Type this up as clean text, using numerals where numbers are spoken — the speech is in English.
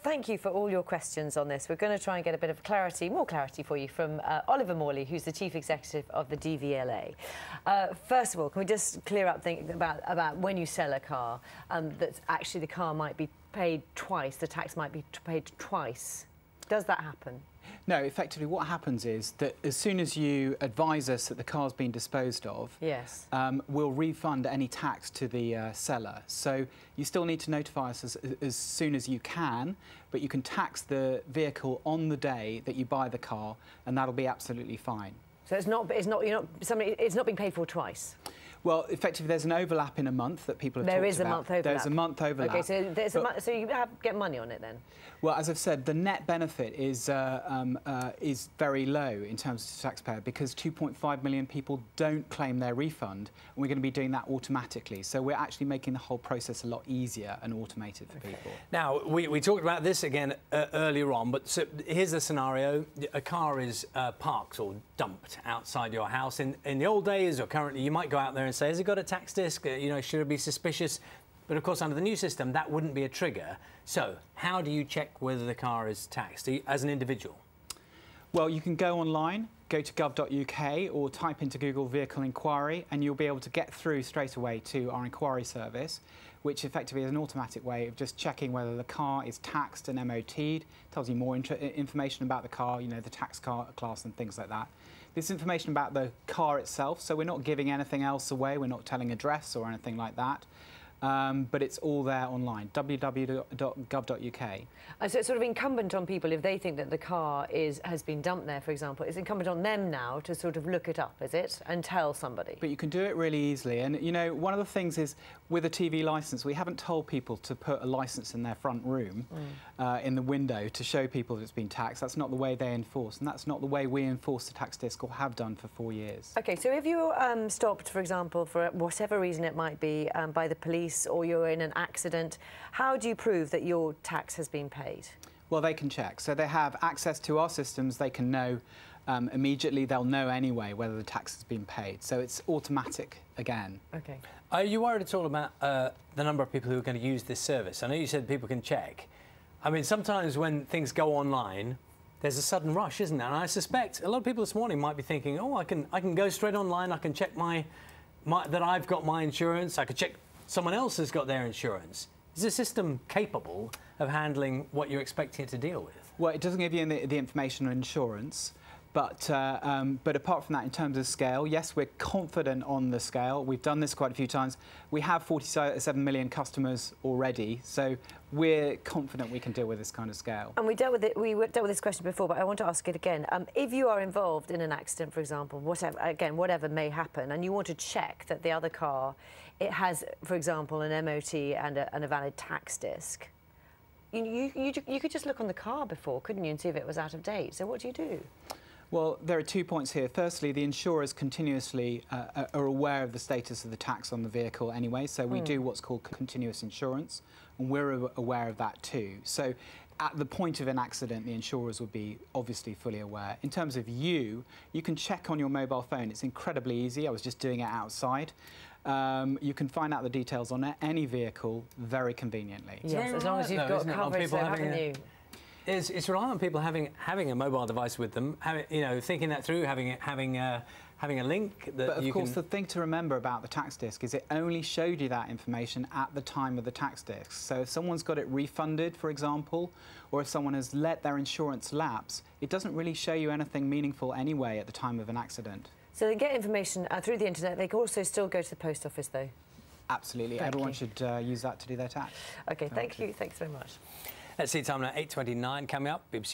thank you for all your questions on this. We're going to try and get a bit of clarity, more clarity for you from Oliver Morley, who's the Chief Executive of the DVLA. First of all, can we just clear up thinking about when you sell a car, that actually the car might be paid twice, the tax might be paid twice. Does that happen? No, effectively what happens is that as soon as you advise us that the car's been disposed of, yes, we'll refund any tax to the seller. So you still need to notify us as soon as you can, but you can tax the vehicle on the day that you buy the car, and that'll be absolutely fine. So it's not being paid for twice. Well, effectively, there's an overlap in a month that people have talked about. There is a month overlap. There's a month overlap. Okay, so there's so you get money on it then? Well, as I've said, the net benefit is very low in terms of the taxpayer because 2.5 million people don't claim their refund, and we're going to be doing that automatically. So we're actually making the whole process a lot easier and automated for people. Now, we talked about this again earlier on, but so here's the scenario. A car is parked or dumped outside your house. In the old days, or currently, you might go out there and say, has it got a tax disc? You know, should it be suspicious? But of course, under the new system, that wouldn't be a trigger. So how do you check whether the car is taxed as an individual? Well, you can go online, go to gov.uk or type into Google Vehicle Inquiry, and you'll be able to get through straight away to our inquiry service, which effectively is an automatic way of just checking whether the car is taxed and MOT'd. Tells you more information about the car, you know, the tax car class and things like that. This information about the car itself, so we're not giving anything else away, we're not telling address or anything like that. But it's all there online, www.gov.uk. So it's sort of incumbent on people, if they think that the car has been dumped there, for example, it's incumbent on them now to sort of look it up, is it, and tell somebody? But you can do it really easily. And, you know, one of the things is, with a TV licence, we haven't told people to put a licence in their front room, in the window, to show people that it's been taxed. That's not the way they enforce, and that's not the way we enforce the tax disc or have done for 4 years. OK, so if you're stopped, for example, for whatever reason it might be, by the police, or you're in an accident, how do you prove that your tax has been paid? Well, they can check. So they have access to our systems. They can know immediately. They'll know anyway whether the tax has been paid. So it's automatic again. OK. Are you worried at all about the number of people who are going to use this service? I know you said people can check. I mean, sometimes when things go online, there's a sudden rush, isn't there? And I suspect a lot of people this morning might be thinking, oh, I can go straight online. I can check that I've got my insurance. I could check someone else has got their insurance. Is the system capable of handling what you're expecting it to deal with? Well, it doesn't give you the information on insurance, but apart from that, in terms of scale, yes, we're confident on the scale. We've done this quite a few times. We have 47 million customers already, so we're confident we can deal with this kind of scale. And we dealt with this question before, but I want to ask it again. If you are involved in an accident, for example, whatever may happen, and you want to check that the other car, it has, for example, an MOT and a valid tax disc, you could just look on the car before, couldn't you, and see if it was out of date. So what do you do? Well, there are 2 points here. Firstly, the insurers continuously are aware of the status of the tax on the vehicle anyway, so we do what's called continuous insurance, and we're aware of that too. So at the point of an accident, the insurers would be obviously fully aware. In terms of you can check on your mobile phone. It's incredibly easy. I was just doing it outside. You can find out the details on any vehicle very convenenly. Yes, as long as you've got coverage, so haven't you? It's reliant on people having a mobile device with them, thinking that through, having a link that But of course, the thing to remember about the tax disc is it only showed you that information at the time of the tax disc. So if someone's got it refunded, for example, or if someone has let their insurance lapse, it doesn't really show you anything meaningful anyway at the time of an accident. So they get information through the internet. They can also still go to the post office, though. Absolutely. Everyone should use that to do their tax. OK, thank you. Thanks very much. Let's see time now, 8:29 coming up. BBC